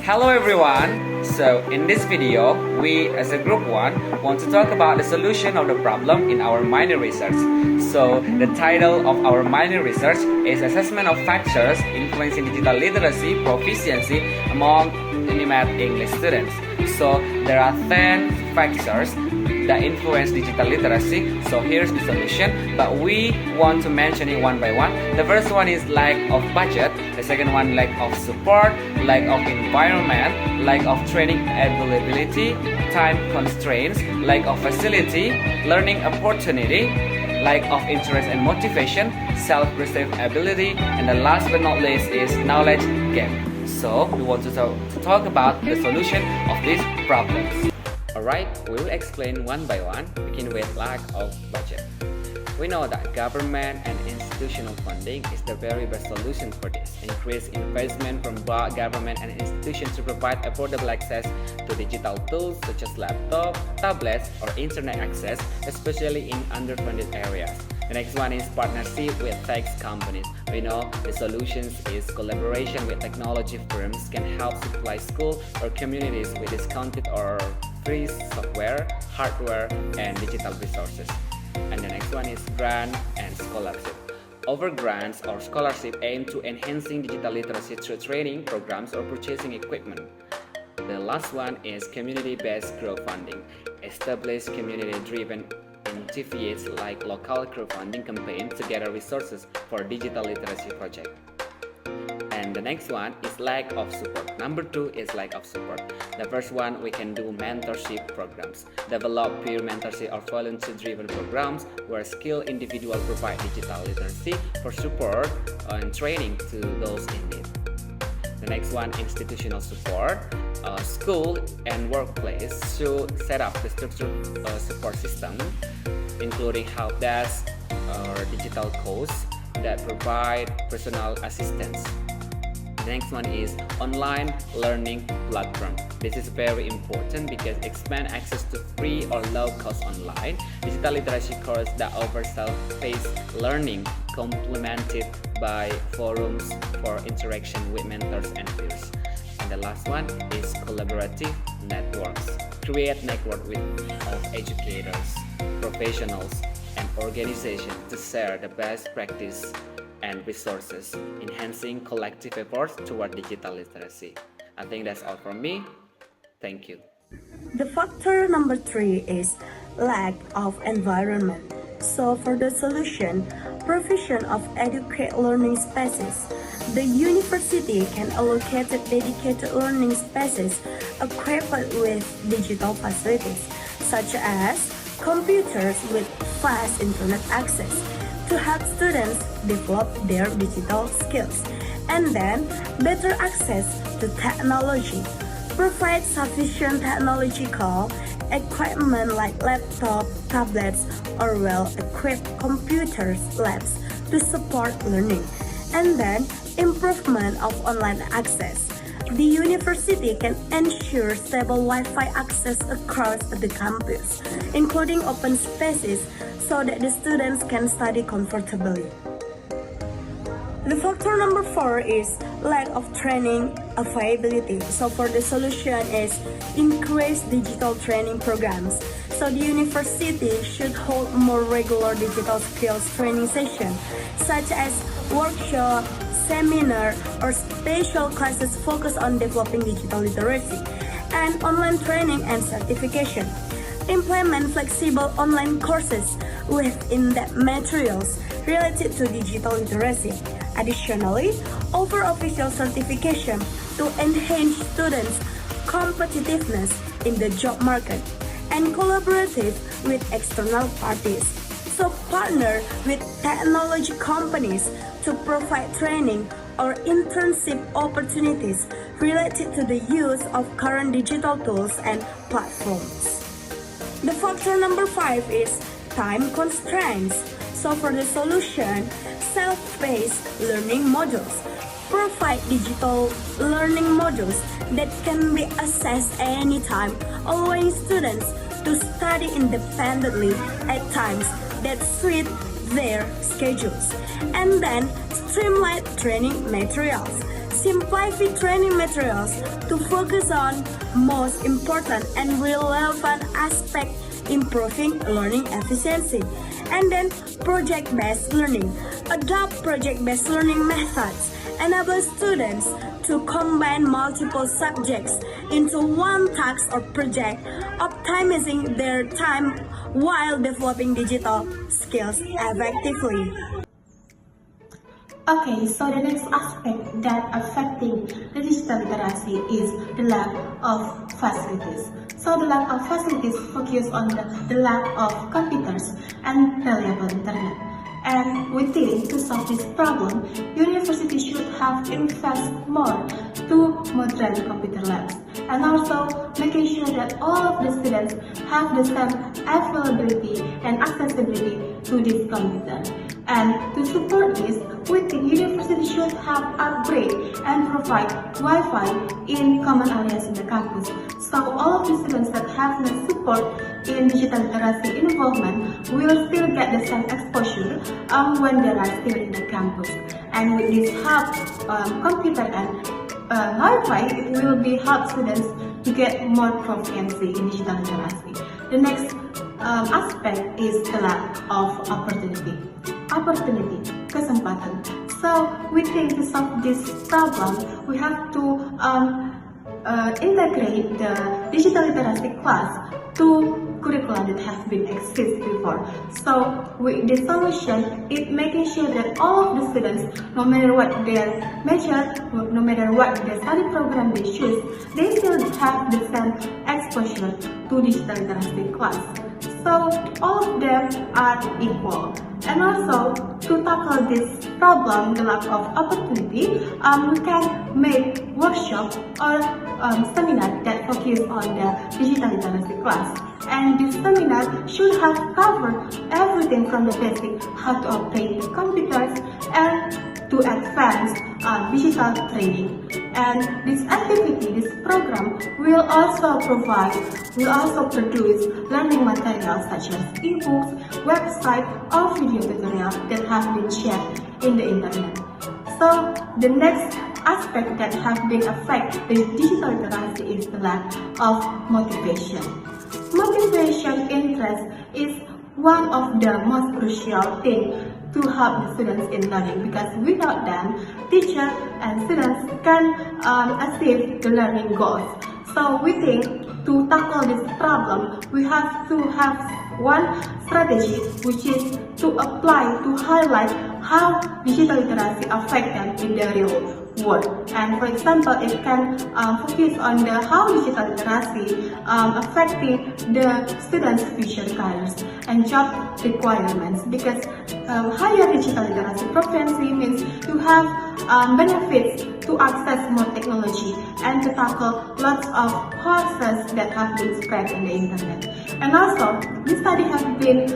Hello everyone! So in this video, we as a group 1 want to talk about the solution of the problem in our minor research. So the title of our minor research is Assessment of Factors Influencing Digital Literacy Proficiency Among Unimed English Students. So there are 10 factors that influence digital literacy. So here's the solution, but we want to mention it one by one. The first one is lack of budget. The second one, lack of support, lack of environment, lack of training availability, time constraints, lack of facility, learning opportunity, lack of interest and motivation, self-perceived ability, and the last but not least is knowledge gap. So we want to talk about the solution of these problems. Alright, we will explain one by one, beginning with lack of budget. We know that government and institutional funding is the very best solution for this. Increased investment from both government and institutions to provide affordable access to digital tools such as laptops, tablets, or internet access, especially in underfunded areas. The next one is partnership with tech companies. We know the solutions is collaboration with technology firms can help supply school or communities with discounted or free software, hardware, and digital resources. And the next one is grant and scholarship. Over grants or scholarship aim to enhancing digital literacy through training programs or purchasing equipment. The last one is community-based crowdfunding. Establish community-driven initiatives like local crowdfunding campaigns to gather resources for digital literacy project. And the next one is lack of support. Number 2 is lack of support. The first one, we can do mentorship programs. Develop peer mentorship or volunteer-driven programs where skilled individuals provide digital literacy for support and training to those in need. The next one, institutional support. School and workplace should set up the structured support system, including help desk or digital coaches that provide personal assistance. The next one is online learning platform. This is very important because expand access to free or low-cost online digital literacy courses that offer self-paced learning, complemented by forums for interaction with mentors and peers. And the last one is collaborative networks. Create network of educators, professionals, and organizations to share the best practice and resources, enhancing collective efforts toward digital literacy. I think that's all from me. Thank you. The factor number 3 is lack of environment. So for the solution, provision of adequate learning spaces. The university can allocate dedicated learning spaces equipped with digital facilities, such as computers with fast internet access, to help students develop their digital skills. And then, better access to technology. Provide sufficient technological equipment like laptop, tablets, or well-equipped computers labs to support learning. And then, improvement of online access. The university can ensure stable Wi-Fi access across the campus, including open spaces, so that the students can study comfortably. The factor number 4 is lack of training availability. So for the solution is increase digital training programs. So the university should hold more regular digital skills training sessions, such as workshop, seminar, or special classes focused on developing digital literacy, and online training and certification. Implement flexible online courses with in-depth materials related to digital literacy. Additionally, offer official certification to enhance students' competitiveness in the job market, and collaborative with external parties. So partner with technology companies to provide training or internship opportunities related to the use of current digital tools and platforms. The factor number 5 is time constraints. So for the solution, self-paced learning modules. Provide digital learning modules that can be accessed anytime, allowing students to study independently at times that suit their schedules. And then streamline training materials. simplify training materials to focus on most important and relevant aspect improving learning efficiency. And then project-based learning. Adopt project-based learning methods. Enable students to combine multiple subjects into one task or project, optimizing their time while developing digital skills effectively. Okay, so the next aspect that affecting the digital literacy is the lack of facilities. So the lack of facilities focus on the lack of computers and reliable internet. And we think to solve this problem, universities should have invest more to modern computer labs, and also making sure that all of the students have the same availability and accessibility to this computer. And to support this, we think universities should have upgrade and provide Wi-Fi in common areas in the campus. So all of the students that have no support in digital literacy involvement will still get the same exposure when they are still in the campus. And with this help computer and Wi-Fi, it will be help students to get more proficiency in digital literacy. The next aspect is the lack of opportunity, kesempatan. So we think to solve this problem, we have to integrate the digital literacy class to curriculum that has been exist before. So with the solution, it making sure that all of the students, no matter what their major, no matter what the study program they choose, they still have the same exposure to digital literacy class. So all of them are equal. And also, to tackle this problem, the lack of opportunity, we can make workshop or seminar that focus on the digital literacy class. And this seminar should have covered everything from the basic, how to operate the computers, and to advanced digital training. And this activity, this program will also produce learning materials such as ebooks, website, or video tutorials that have been shared in the internet. So the next aspect that have been affect the digital literacy is the lack of motivation. Motivation interest is one of the most crucial things to help the students in learning, because without them, teachers and students can achieve the learning goals. So we think to tackle this problem, we have to have one strategy, which is to apply to highlight how digital literacy affect them in the real world. And for example, it can focus on the how digital literacy affecting the students' future careers and job requirements, because higher digital literacy proficiency means you have benefits to access more technology and to tackle lots of courses that have been spread in the internet. And also, this study has been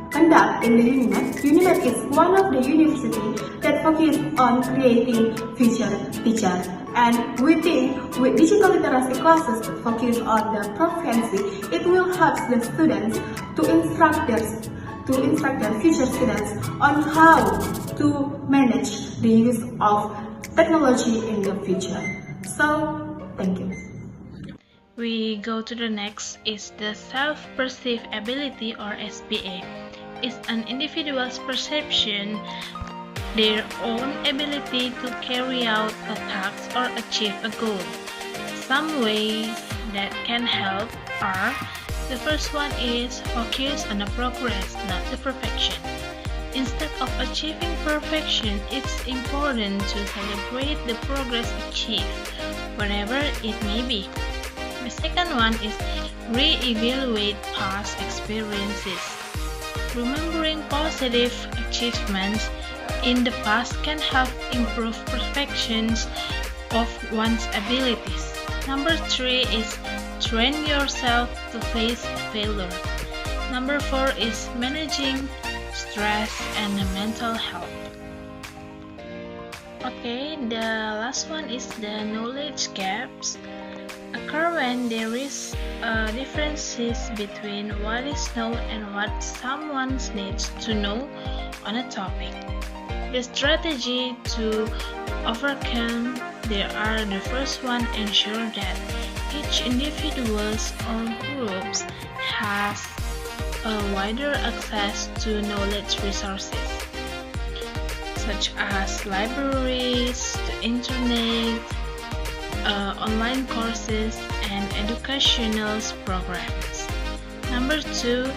conducted in the Unimed. Unimed is one of the universities that focus on creating future teachers. And we think with digital literacy classes that focus on the proficiency, it will help the students to instruct their future students on how to manage the use of technology in the future. So, thank you. We go to the next is the self-perceived ability, or SPA. It's an individual's perception, their own ability to carry out a task or achieve a goal. Some ways that can help are: the first one is focus on the progress, not the perfection. Instead of achieving perfection, it's important to celebrate the progress achieved, whatever it may be. The second one is re-evaluate past experiences. Remembering positive achievements in the past can help improve perceptions of one's abilities. Number 3 is train yourself to face failure. Number 4 is managing stress and mental health. Okay, the last one is the knowledge gaps. Occur when there is differences between what is known and what someone needs to know on a topic. The strategy to overcome, they are the first one ensure that each individuals or groups has a wider access to knowledge resources, such as libraries, the internet, online courses, and educational programs. Number 2,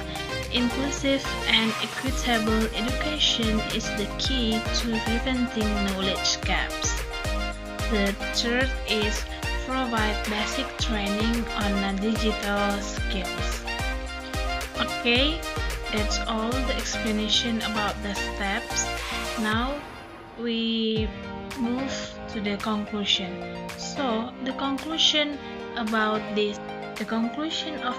inclusive and equitable education is the key to preventing knowledge gaps. The third is provide basic training on digital skills. Okay, that's all the explanation about the steps. Now we move to the conclusion. So the conclusion of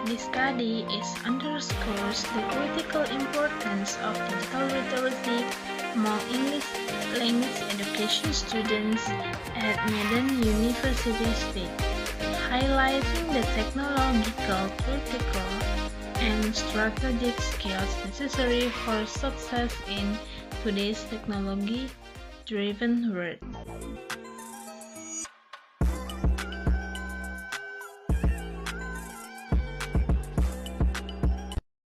this study is underscores the critical importance of digital literacy among English language education students at Medan University State, highlighting the technological, critical, and strategic skills necessary for success in today's technology-driven world.